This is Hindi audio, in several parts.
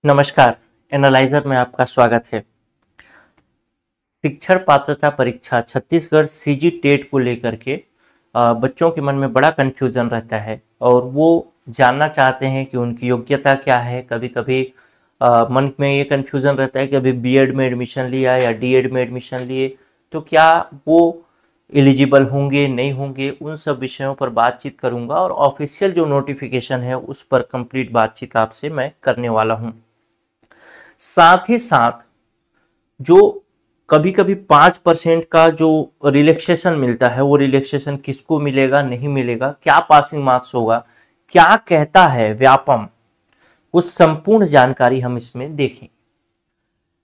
नमस्कार। एनालाइजर में आपका स्वागत है। शिक्षण पात्रता परीक्षा छत्तीसगढ़ सीजी टेट को लेकर के बच्चों के मन में बड़ा कन्फ्यूजन रहता है और वो जानना चाहते हैं कि उनकी योग्यता क्या है। कभी कभी मन में ये कन्फ्यूजन रहता है कि अभी बीएड में एडमिशन लिया या डीएड में एडमिशन लिए तो क्या वो एलिजिबल होंगे नहीं होंगे। उन सब विषयों पर बातचीत करूंगा और ऑफिशियल जो नोटिफिकेशन है उस पर कंप्लीट बातचीत आपसे मैं करने वाला हूं। साथ ही साथ जो कभी कभी 5% का जो रिलैक्सेशन मिलता है वो रिलैक्सेशन किसको मिलेगा नहीं मिलेगा, क्या पासिंग मार्क्स होगा, क्या कहता है व्यापम, उस संपूर्ण जानकारी हम इसमें देखेंगे।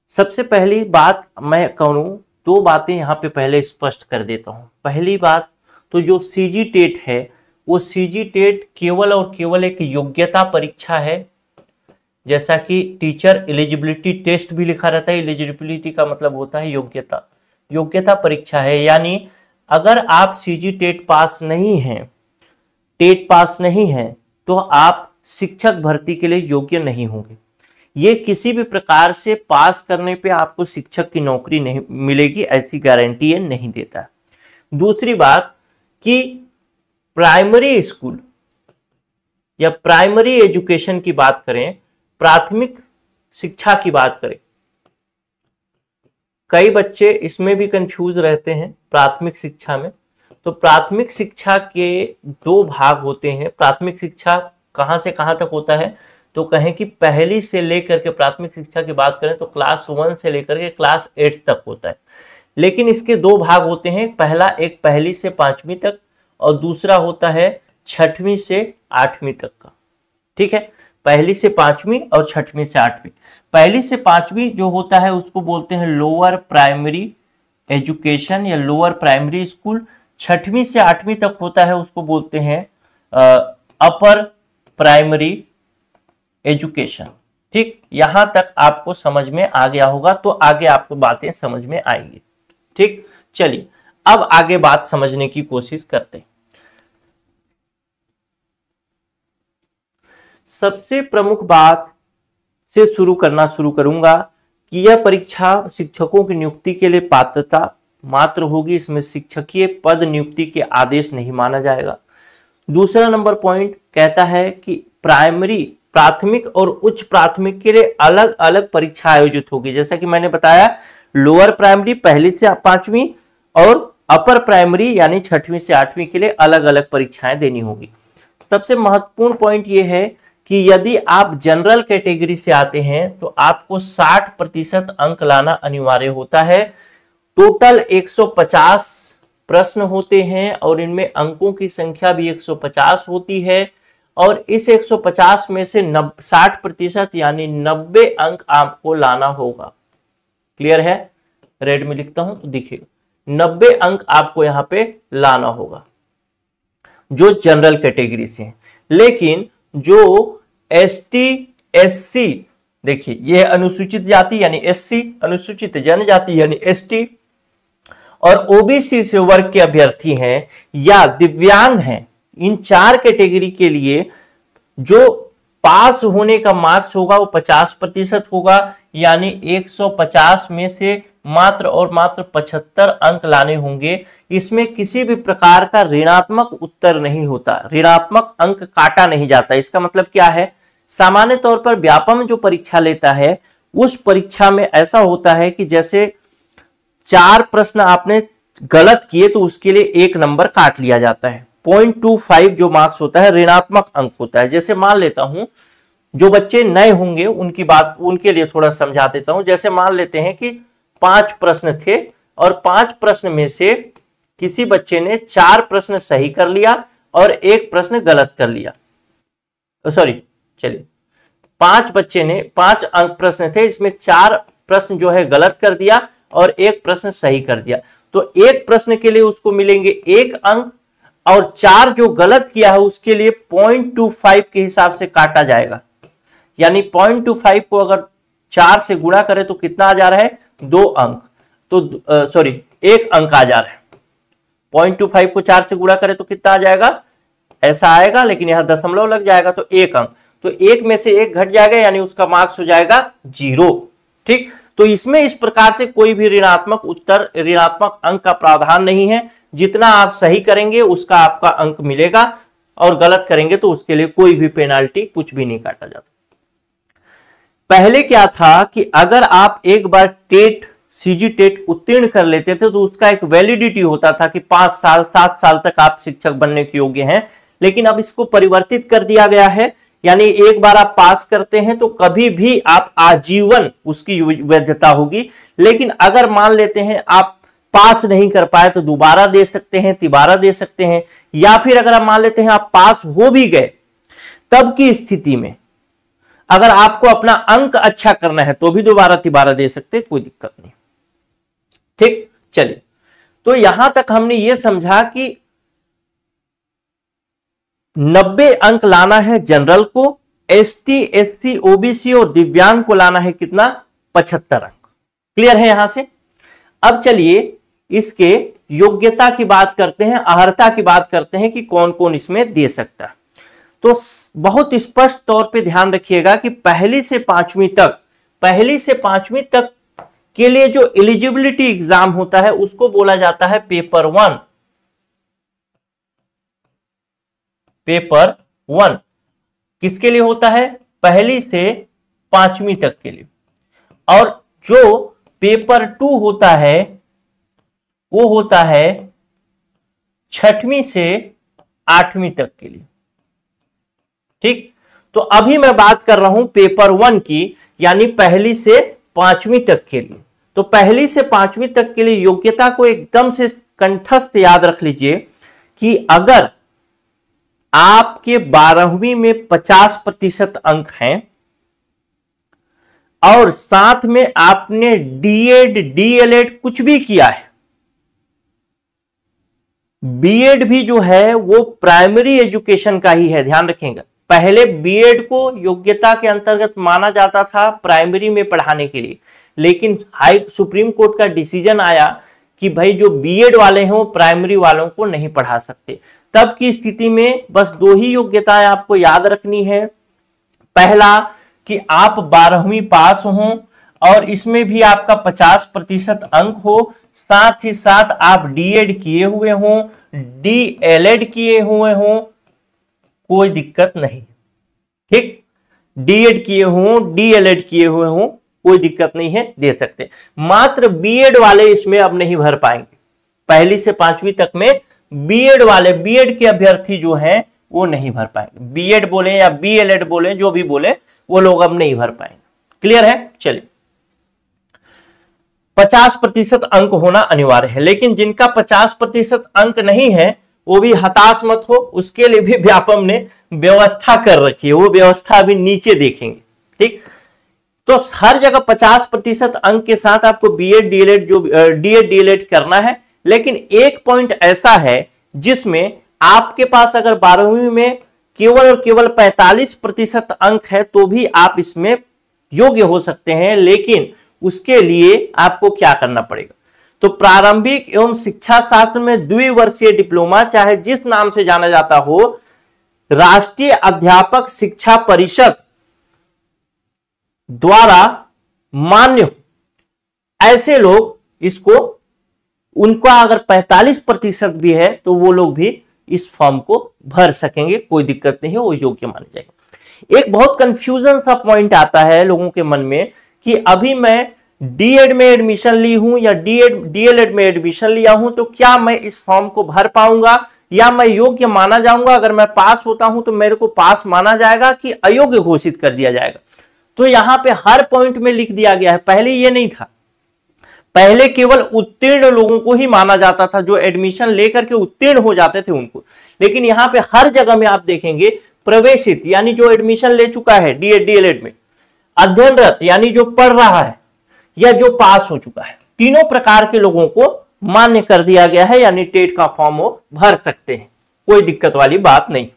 सबसे पहली बात मैं कहूं, दो बातें यहां पे पहले स्पष्ट कर देता हूं। पहली बात तो जो सीजी टेट है वो सीजी टेट केवल और केवल एक योग्यता परीक्षा है। जैसा कि टीचर एलिजिबिलिटी टेस्ट भी लिखा रहता है, एलिजिबिलिटी का मतलब होता है योग्यता। योग्यता परीक्षा है, यानी अगर आप सीजी टेट पास नहीं हैं, टेट पास नहीं हैं तो आप शिक्षक भर्ती के लिए योग्य नहीं होंगे। ये किसी भी प्रकार से पास करने पे आपको शिक्षक की नौकरी नहीं मिलेगी, ऐसी गारंटी ये नहीं देता। दूसरी बात कि प्राइमरी स्कूल या प्राइमरी एजुकेशन की बात करें, प्राथमिक शिक्षा की बात करें, कई बच्चे इसमें भी कंफ्यूज रहते हैं। प्राथमिक शिक्षा में तो प्राथमिक शिक्षा के दो भाग होते हैं। प्राथमिक शिक्षा कहां से कहां तक होता है तो कहें कि पहली से लेकर के प्राथमिक शिक्षा की बात करें तो क्लास 1 से लेकर के क्लास 8 तक होता है। लेकिन इसके दो भाग होते हैं, पहला एक पहली से 5वीं तक और दूसरा होता है 6वीं से 8वीं तक का। ठीक है, पहली से 5वीं और 6वीं से 8वीं। पहली से 5वीं जो होता है उसको बोलते हैं लोअर प्राइमरी एजुकेशन या लोअर प्राइमरी स्कूल। 6वीं से 8वीं तक होता है उसको बोलते हैं अपर प्राइमरी एजुकेशन। ठीक, यहां तक आपको समझ में आ गया होगा तो आगे आपको बातें समझ में आएंगी। ठीक, चलिए अब आगे बात समझने की कोशिश करते हैं। सबसे प्रमुख बात से शुरू करूंगा कि यह परीक्षा शिक्षकों की नियुक्ति के लिए पात्रता मात्र होगी। इसमें शिक्षकीय पद नियुक्ति के आदेश नहीं माना जाएगा। दूसरा नंबर पॉइंट कहता है कि प्राथमिक और उच्च प्राथमिक के लिए अलग अलग परीक्षा आयोजित होगी। जैसा कि मैंने बताया, लोअर प्राइमरी पहली से 5वीं और अपर प्राइमरी यानी 6वीं से 8वीं के लिए अलग अलग परीक्षाएं देनी होगी। सबसे महत्वपूर्ण पॉइंट यह है कि यदि आप जनरल कैटेगरी से आते हैं तो आपको 60% अंक लाना अनिवार्य होता है। टोटल 150 प्रश्न होते हैं और इनमें अंकों की संख्या भी 150 होती है और इस 150 में से 60% यानी 90 अंक आपको लाना होगा। क्लियर है? रेड में लिखता हूं तो दिखेगा, 90 अंक आपको यहां पे लाना होगा जो जनरल कैटेगरी से है। लेकिन जो एसटी एससी, देखिए यह अनुसूचित जाति यानी एससी, अनुसूचित जनजाति यानी एसटी और ओबीसी से वर्ग के अभ्यर्थी हैं या दिव्यांग हैं, इन 4 कैटेगरी के लिए जो पास होने का मार्क्स होगा वो 50% होगा। यानी 150 में से मात्र और मात्र 75 अंक लाने होंगे। इसमें किसी भी प्रकार का ऋणात्मक उत्तर नहीं होता, ऋणात्मक अंक काटा नहीं जाता। इसका मतलब क्या है, सामान्य तौर पर व्यापम जो परीक्षा लेता है उस परीक्षा में ऐसा होता है कि जैसे 4 प्रश्न आपने गलत किए तो उसके लिए 1 नंबर काट लिया जाता है। 0.25 जो मार्क्स होता है ऋणात्मक अंक होता है। जैसे मान लेता हूं, जो बच्चे नए होंगे उनकी बात, उनके लिए थोड़ा समझा देता हूं। जैसे मान लेते हैं कि 5 प्रश्न थे और 5 प्रश्न में से किसी बच्चे ने 4 प्रश्न सही कर लिया और 1 प्रश्न गलत कर लिया। सॉरी, चलिए 5 बच्चे ने 5 अंक प्रश्न थे, इसमें 4 प्रश्न जो है गलत कर दिया और 1 प्रश्न सही कर दिया। तो 1 प्रश्न के लिए उसको मिलेंगे 1 अंक और 4 जो गलत किया है उसके लिए 0.25 के हिसाब से काटा जाएगा। यानी 0.25 को अगर 4 से गुणा करें तो कितना आ जा रहा है, 2 अंक। तो सॉरी 1 अंक आ जा रहा है। 0.25 को 4 से गुणा करें तो कितना आ जाएगा, ऐसा आएगा, लेकिन यहां दशमलव लग जाएगा तो 1 अंक। तो एक में से एक घट जाएगा, यानी उसका मार्क्स हो जाएगा 0। ठीक, तो इसमें इस प्रकार से कोई भी ऋणात्मक उत्तर, ऋणात्मक अंक का प्रावधान नहीं है। जितना आप सही करेंगे उसका आपका अंक मिलेगा, और गलत करेंगे तो उसके लिए कोई भी पेनाल्टी, कुछ भी नहीं काटा जाता। पहले क्या था कि अगर आप एक बार टेट, सीजी टेट उत्तीर्ण कर लेते थे तो उसका एक वैलिडिटी होता था कि 5 साल 7 साल तक आप शिक्षक बनने के योग्य हैं। लेकिन अब इसको परिवर्तित कर दिया गया है, यानी एक बार आप पास करते हैं तो कभी भी आप आजीवन उसकी वैधता होगी। लेकिन अगर मान लेते हैं आप पास नहीं कर पाए तो दोबारा दे सकते हैं, तिबारा दे सकते हैं, या फिर अगर आप मान लेते हैं आप पास हो भी गए, तब की स्थिति में अगर आपको अपना अंक अच्छा करना है तो भी दोबारा तिबारा दे सकते हैं, कोई दिक्कत नहीं। ठीक, चलिए, तो यहां तक हमने यह समझा कि 90 अंक लाना है जनरल को, एसटी, एससी, ओबीसी और दिव्यांग को लाना है कितना, 75 अंक। क्लियर है यहां से? अब चलिए इसके योग्यता की बात करते हैं, अर्हता की बात करते हैं कि कौन कौन इसमें दे सकता है। तो बहुत स्पष्ट तौर पे ध्यान रखिएगा कि पहली से पांचवी तक के लिए जो एलिजिबिलिटी एग्जाम होता है उसको बोला जाता है पेपर 1। पेपर 1 किसके लिए होता है, पहली से पांचवी तक के लिए। और जो पेपर 2 होता है वो होता है 6वीं से 8वीं तक के लिए। ठीक, तो अभी मैं बात कर रहा हूं पेपर 1 की, यानी पहली से पांचवी तक के लिए। तो पहली से पांचवी तक के लिए योग्यता को एकदम से कंठस्थ याद रख लीजिए कि अगर आपके 12वीं में 50% अंक हैं और साथ में आपने डीएड, डीएलएड कुछ भी किया है, बीएड भी जो है वो प्राइमरी एजुकेशन का ही है, ध्यान रखेंगे। पहले बीएड को योग्यता के अंतर्गत माना जाता था प्राइमरी में पढ़ाने के लिए, लेकिन सुप्रीम कोर्ट का डिसीजन आया कि भाई जो बीएड वाले हैं वो प्राइमरी वालों को नहीं पढ़ा सकते। तब की स्थिति में बस 2 ही योग्यताएं आपको याद रखनी है। पहला कि आप 12वीं पास हो और इसमें भी आपका 50% अंक हो, साथ ही साथ आप डीएड किए हुए हों, डीएलएड किए हुए हों, कोई दिक्कत नहीं। ठीक, डीएड किए हों, डीएलएड किए हुए हों, कोई दिक्कत नहीं है, दे सकते। मात्र बीएड वाले इसमें अब नहीं भर पाएंगे। पहली से पांचवी तक में बीएड वाले, बीएड के अभ्यर्थी जो हैं वो नहीं भर पाएंगे। बीएड बोले या बीएलएड बोले, जो भी बोले, वो लोग अब नहीं भर पाएंगे। क्लियर है? चलिए, 50% अंक होना अनिवार्य है। लेकिन जिनका 50% अंक नहीं है वो भी हताश मत हो, उसके लिए भी व्यापम ने व्यवस्था कर रखी है। वो व्यवस्था अभी नीचे देखेंगे। ठीक, तो हर जगह 50% अंक के साथ आपको बीएड, डीएलएड, जो डीएड, डीएलएड करना है। लेकिन एक पॉइंट ऐसा है जिसमें आपके पास अगर 12वीं में केवल और केवल 45% अंक है तो भी आप इसमें योग्य हो सकते हैं। लेकिन उसके लिए आपको क्या करना पड़ेगा, तो प्रारंभिक एवं शिक्षा शास्त्र में द्विवर्षीय डिप्लोमा, चाहे जिस नाम से जाना जाता हो, राष्ट्रीय अध्यापक शिक्षा परिषद द्वारा मान्य हो, ऐसे लोग इसको, उनका अगर 45% भी है तो वो लोग भी इस फॉर्म को भर सकेंगे, कोई दिक्कत नहीं है, वो योग्य माने जाएंगे। एक बहुत कंफ्यूजन सा पॉइंट आता है लोगों के मन में कि अभी मैं डीएड में एडमिशन ली हूं या डीएलएड में एडमिशन लिया हूं, तो क्या मैं इस फॉर्म को भर पाऊंगा या मैं योग्य माना जाऊंगा? अगर मैं पास होता हूं तो मेरे को पास माना जाएगा कि अयोग्य घोषित कर दिया जाएगा? तो यहां पे हर पॉइंट में लिख दिया गया है। पहले ये नहीं था, पहले केवल उत्तीर्ण लोगों को ही माना जाता था, जो एडमिशन लेकर के उत्तीर्ण हो जाते थे उनको। लेकिन यहां पे हर जगह में आप देखेंगे प्रवेशित, यानी जो एडमिशन ले चुका है डीएड, डीएलएड में, अध्ययनरत यानी जो पढ़ रहा है, या जो पास हो चुका है, तीनों प्रकार के लोगों को मान्य कर दिया गया है, यानी टेट का फॉर्म वो भर सकते हैं, कोई दिक्कत वाली बात नहीं।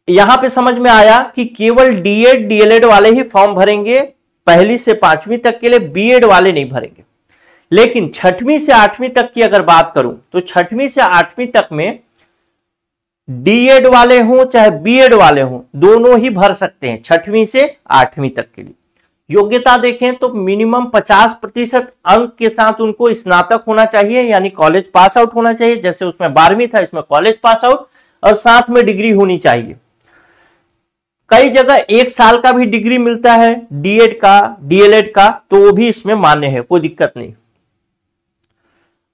यहां पे समझ में आया कि केवल डीएड, डीएलएड वाले ही फॉर्म भरेंगे, पहली से पांचवी तक के लिए बीएड वाले नहीं भरेंगे। लेकिन 6वीं से 8वीं तक की अगर बात करूं तो 6वीं से 8वीं तक में डीएड वाले हों चाहे बीएड वाले हों, दोनों ही भर सकते हैं 6वीं से 8वीं तक के लिए। योग्यता देखें तो मिनिमम 50% अंक के साथ उनको स्नातक होना चाहिए, यानी कॉलेज पास आउट होना चाहिए। जैसे उसमें 12वीं था, इसमें कॉलेज पास आउट, और साथ में डिग्री होनी चाहिए। कई जगह 1 साल का भी डिग्री मिलता है डीएड का, डीएलएड का, तो वो भी इसमें मान्य है, कोई दिक्कत नहीं।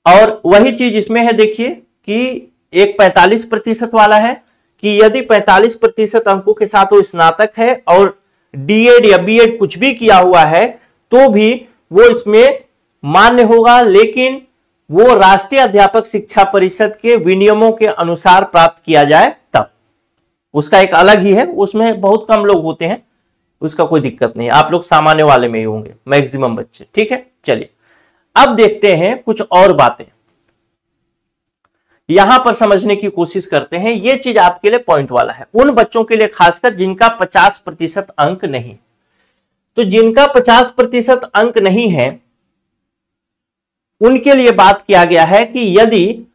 और वही चीज इसमें है, देखिए कि एक 45% वाला है कि यदि 45% अंकों के साथ वो स्नातक है और डीएड या बीएड कुछ भी किया हुआ है तो भी वो इसमें मान्य होगा, लेकिन वो राष्ट्रीय अध्यापक शिक्षा परिषद के विनियमों के अनुसार प्राप्त किया जाए तब। उसका एक अलग ही है, उसमें बहुत कम लोग होते हैं, उसका कोई दिक्कत नहीं। आप लोग सामान्य वाले में ही होंगे मैक्सिमम बच्चे, ठीक है। चलिए अब देखते हैं कुछ और बातें, यहां पर समझने की कोशिश करते हैं। यह चीज आपके लिए पॉइंट वाला है, उन बच्चों के लिए खासकर जिनका 50% अंक नहीं। तो जिनका 50% अंक नहीं है उनके लिए बात किया गया है कि यदि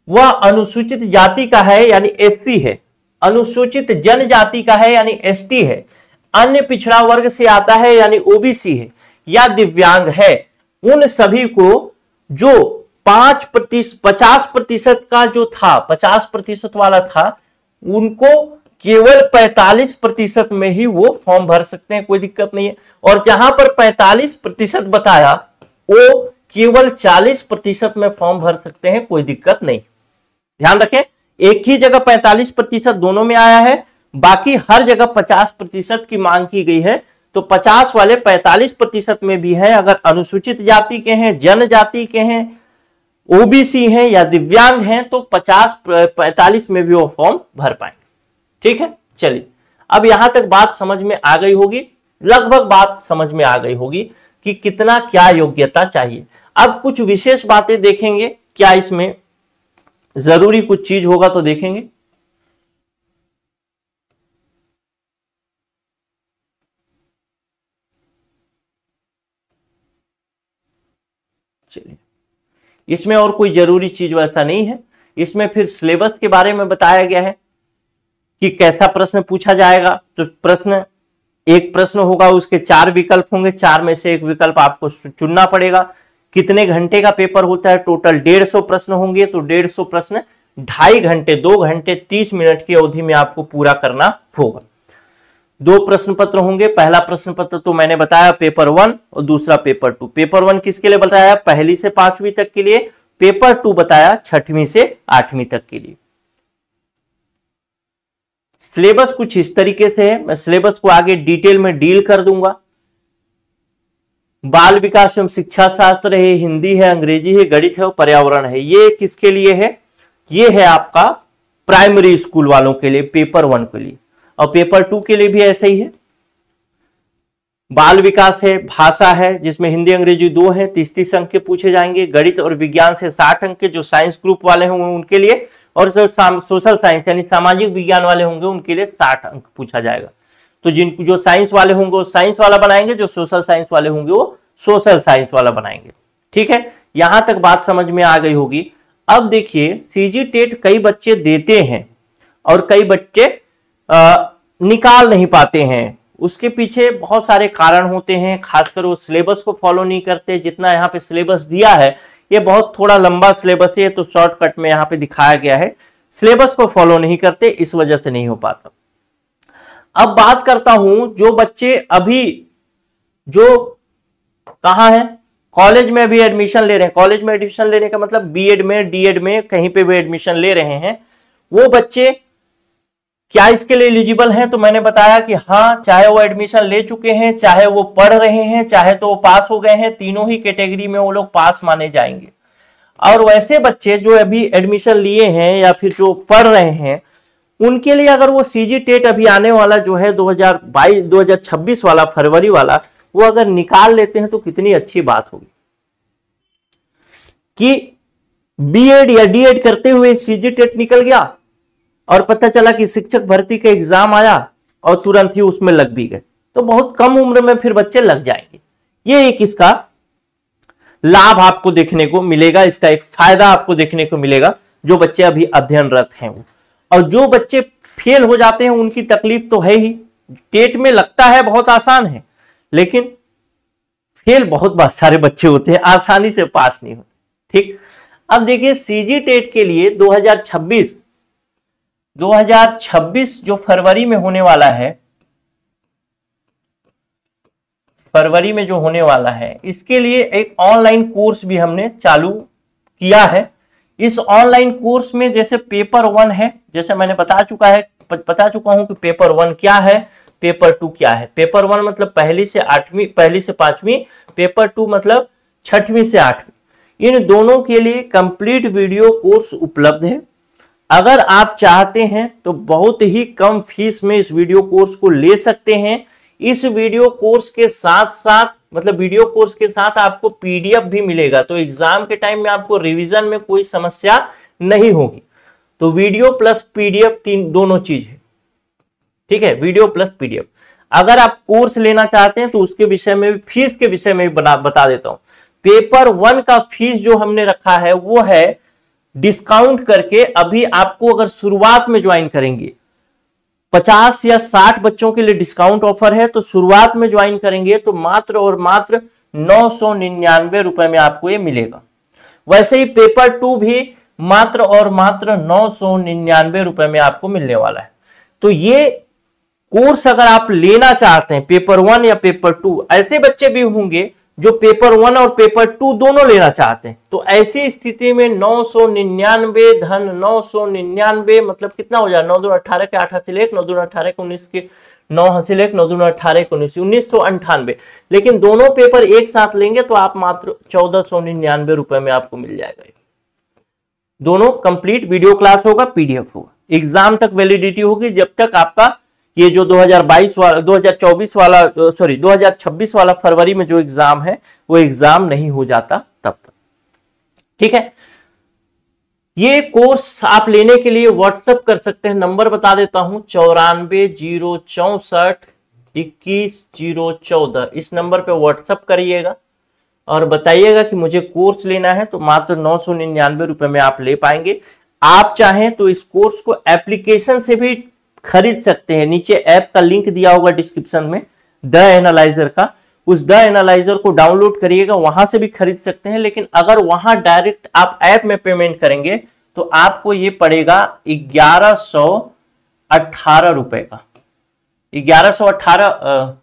वह अनुसूचित जाति का है यानी एससी है, अनुसूचित जनजाति का है यानी एसटी है, अन्य पिछड़ा वर्ग से आता है यानी ओबीसी है, या दिव्यांग है, उन सभी को जो 50% का जो था, 50% वाला था, उनको केवल 45% में ही वो फॉर्म भर सकते हैं, कोई दिक्कत नहीं है। और जहां पर 45% बताया वो केवल 40% में फॉर्म भर सकते हैं, कोई दिक्कत नहीं। ध्यान रखें, एक ही जगह 45% दोनों में आया है, बाकी हर जगह 50% की मांग की गई है। तो 50 वाले 45% में भी है, अगर अनुसूचित जाति के हैं, जनजाति के हैं, ओबीसी हैं या दिव्यांग हैं तो 45 में भी वो फॉर्म भर पाएंगे, ठीक है। चलिए अब यहां तक बात समझ में आ गई होगी, लगभग बात समझ में आ गई होगी कि कितना क्या योग्यता चाहिए। अब कुछ विशेष बातें देखेंगे, क्या इसमें जरूरी कुछ चीज होगा तो देखेंगे। चलिए इसमें और कोई जरूरी चीज वैसा नहीं है। इसमें फिर सिलेबस के बारे में बताया गया है कि कैसा प्रश्न पूछा जाएगा। तो प्रश्न, एक प्रश्न होगा, उसके 4 विकल्प होंगे, 4 में से एक विकल्प आपको चुनना पड़ेगा। कितने घंटे का पेपर होता है? टोटल 150 प्रश्न होंगे, तो 150 प्रश्न 2.5 घंटे, 2 घंटे 30 मिनट की अवधि में आपको पूरा करना होगा। 2 प्रश्न पत्र होंगे, पहला प्रश्न पत्र तो मैंने बताया पेपर 1 और दूसरा पेपर 2। पेपर 1 किसके लिए बताया? 1ली से 5वीं तक के लिए। पेपर 2 बताया 6वीं से 8वीं तक के लिए। सिलेबस कुछ इस तरीके से है, मैं सिलेबस को आगे डिटेल में डील कर दूंगा। बाल विकास एवं शिक्षा शास्त्र है, हिंदी है, अंग्रेजी है, गणित है और पर्यावरण है। ये किसके लिए है? ये है आपका प्राइमरी स्कूल वालों के लिए, पेपर 1 के लिए। और पेपर 2 के लिए भी ऐसे ही है। बाल विकास है, भाषा है जिसमें हिंदी अंग्रेजी 2 है, 30-30 अंक के पूछे जाएंगे। गणित और विज्ञान से 60 अंक के, जो साइंस ग्रुप वाले होंगे उनके लिए, और सोशल साइंस यानी सामाजिक विज्ञान वाले होंगे उनके लिए 60 अंक पूछा जाएगा। तो जो साइंस वाले होंगे वो साइंस वाला बनाएंगे, जो सोशल साइंस वाले होंगे वो सोशल साइंस वाला बनाएंगे, ठीक है। यहां तक बात समझ में आ गई होगी। अब देखिए सीजी टेट कई बच्चे देते हैं और कई बच्चे निकाल नहीं पाते हैं। उसके पीछे बहुत सारे कारण होते हैं, खासकर वो सिलेबस को फॉलो नहीं करते। जितना यहाँ पे सिलेबस दिया है ये बहुत थोड़ा लंबा सिलेबस है, तो शॉर्टकट में यहाँ पे दिखाया गया है। सिलेबस को फॉलो नहीं करते, इस वजह से नहीं हो पाता। अब बात करता हूं जो बच्चे अभी जो कहां है, कॉलेज में भी एडमिशन ले रहे हैं। कॉलेज में एडमिशन लेने का मतलब बीएड में, डीएड में, कहीं पे भी एडमिशन ले रहे हैं, वो बच्चे क्या इसके लिए एलिजिबल हैं? तो मैंने बताया कि हाँ, चाहे वो एडमिशन ले चुके हैं, चाहे वो पढ़ रहे हैं, चाहे तो वो पास हो गए हैं, तीनों ही कैटेगरी में वो लोग पास माने जाएंगे। और वैसे बच्चे जो अभी एडमिशन लिए हैं या फिर जो पढ़ रहे हैं, उनके लिए अगर वो सीजी टेट अभी आने वाला जो है 2026 वाला, फरवरी वाला, वो अगर निकाल लेते हैं तो कितनी अच्छी बात होगी कि बीएड या डीएड करते हुए सीजी टेट निकल गया और पता चला कि शिक्षक भर्ती का एग्जाम आया और तुरंत ही उसमें लग भी गए, तो बहुत कम उम्र में फिर बच्चे लग जाएंगे। ये एक इसका लाभ आपको देखने को मिलेगा, इसका एक फायदा आपको देखने को मिलेगा जो बच्चे अभी अध्ययनरत हैं वो। और जो बच्चे फेल हो जाते हैं उनकी तकलीफ तो है ही। टेट में लगता है बहुत आसान है, लेकिन फेल बहुत सारे बच्चे होते हैं, आसानी से पास नहीं होते। ठीक, अब देखिए सीजी टेट के लिए 2026 जो फरवरी में होने वाला है, फरवरी में जो होने वाला है, इसके लिए एक ऑनलाइन कोर्स भी हमने चालू किया है। इस ऑनलाइन कोर्स में जैसे पेपर 1 है, जैसे मैंने बता चुका हूं कि पेपर 1 क्या है, पेपर 2 क्या है। पेपर 1 मतलब पहली से 5वीं, पेपर 2 मतलब 6वीं से 8वीं। इन दोनों के लिए कंप्लीट वीडियो कोर्स उपलब्ध है। अगर आप चाहते हैं तो बहुत ही कम फीस में इस वीडियो कोर्स को ले सकते हैं। इस वीडियो कोर्स के साथ साथ, मतलब वीडियो कोर्स के साथ आपको पीडीएफ भी मिलेगा, तो एग्जाम के टाइम में आपको रिवीजन में कोई समस्या नहीं होगी। तो वीडियो प्लस पीडीएफ दोनों चीज है। ठीक है, वीडियो प्लस पीडीएफ। अगर आप कोर्स लेना चाहते हैं तो उसके विषय में भी, फीस के विषय में भी बता देता हूं। पेपर 1 का फीस जो हमने रखा है वो है डिस्काउंट करके, अभी आपको अगर शुरुआत में ज्वाइन करेंगे 50 या 60 बच्चों के लिए डिस्काउंट ऑफर है, तो शुरुआत में ज्वाइन करेंगे तो मात्र और मात्र 999 रुपए में आपको ये मिलेगा। वैसे ही पेपर 2 भी मात्र और मात्र 999 रुपए में आपको मिलने वाला है। तो ये कोर्स अगर आप लेना चाहते हैं, पेपर 1 या पेपर 2, ऐसे बच्चे भी होंगे जो पेपर 1 और पेपर 2 दोनों लेना चाहते हैं, तो ऐसी स्थिति में 999 धन 999 मतलब कितना हो जाए, 9 दूना 18 के 8 हासिल 1, 9 दूना 18 के 19 के 9 हासिल 1, 9 दूना 18 के 19, 1998। लेकिन दोनों पेपर एक साथ लेंगे तो आप मात्र 1499 रुपए में आपको मिल जाएगा। दोनों कंप्लीट वीडियो क्लास होगा, पीडीएफ होगा, एग्जाम तक वैलिडिटी होगी, जब तक आपका ये जो 2026 वाला फरवरी में जो एग्जाम है वो एग्जाम नहीं हो जाता तब तक। ठीक है, ये कोर्स आप लेने के लिए व्हाट्सएप कर सकते हैं, नंबर बता देता हूं 94 064 21 014। इस नंबर पे व्हाट्सएप करिएगा और बताइएगा कि मुझे कोर्स लेना है, तो मात्र 999 रुपए में आप ले पाएंगे। आप चाहें तो इस कोर्स को एप्लीकेशन से भी खरीद सकते हैं। नीचे ऐप का लिंक दिया होगा डिस्क्रिप्शन में, द एनालाइजर का, उस द एनालाइजर को डाउनलोड करिएगा, वहां से भी खरीद सकते हैं। लेकिन अगर वहां डायरेक्ट आप ऐप में पेमेंट करेंगे तो आपको ये पड़ेगा 1118 रुपए का, 1118,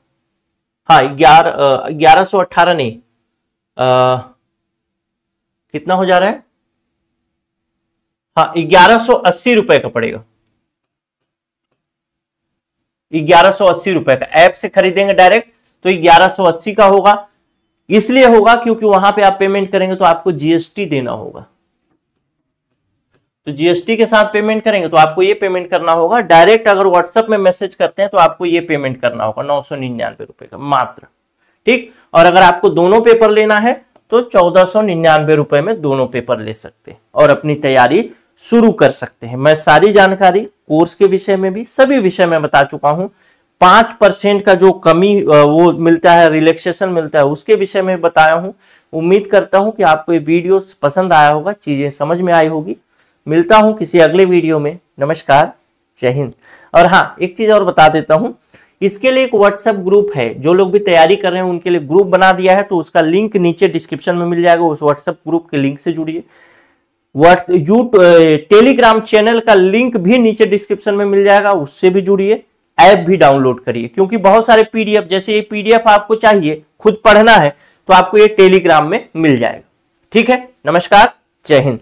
हाँ 1118 नहीं, कितना हो जा रहा है, हाँ 1180 रुपए का पड़ेगा, 1180 रुपए का। ऐप से खरीदेंगे डायरेक्ट तो 1180 का होगा। इसलिए होगा क्योंकि वहां पे आप पेमेंट करेंगे तो आपको जीएसटी देना होगा, तो जीएसटी के साथ पेमेंट करेंगे तो आपको ये पेमेंट करना होगा। डायरेक्ट अगर व्हाट्सएप में मैसेज करते हैं तो आपको ये पेमेंट करना होगा 999 रुपए का मात्र। ठीक, और अगर आपको दोनों पेपर लेना है तो 1499 रुपए में दोनों पेपर ले सकते हैं और अपनी तैयारी शुरू कर सकते हैं। मैं सारी जानकारी कोर्स के विषय में भी, सभी विषय में बता चुका हूं। 5% का जो कमी वो मिलता है, रिलैक्सेशन मिलता है, उसके विषय में बताया हूं। उम्मीद करता हूं कि आपको ये वीडियो पसंद आया होगा, चीजें समझ में आई होगी। मिलता हूं किसी अगले वीडियो में। नमस्कार, जय हिंद। और हाँ, एक चीज और बता देता हूं, इसके लिए एक व्हाट्सएप ग्रुप है, जो लोग भी तैयारी कर रहे हैं उनके लिए ग्रुप बना दिया है, तो उसका लिंक नीचे डिस्क्रिप्शन में मिल जाएगा। उस व्हाट्सएप ग्रुप के लिंक से जुड़िए। टेलीग्राम चैनल का लिंक भी नीचे डिस्क्रिप्शन में मिल जाएगा, उससे भी जुड़िए। ऐप भी डाउनलोड करिए, क्योंकि बहुत सारे पीडीएफ, जैसे ये पीडीएफ आपको चाहिए, खुद पढ़ना है, तो आपको ये टेलीग्राम में मिल जाएगा। ठीक है, नमस्कार, जय हिंद।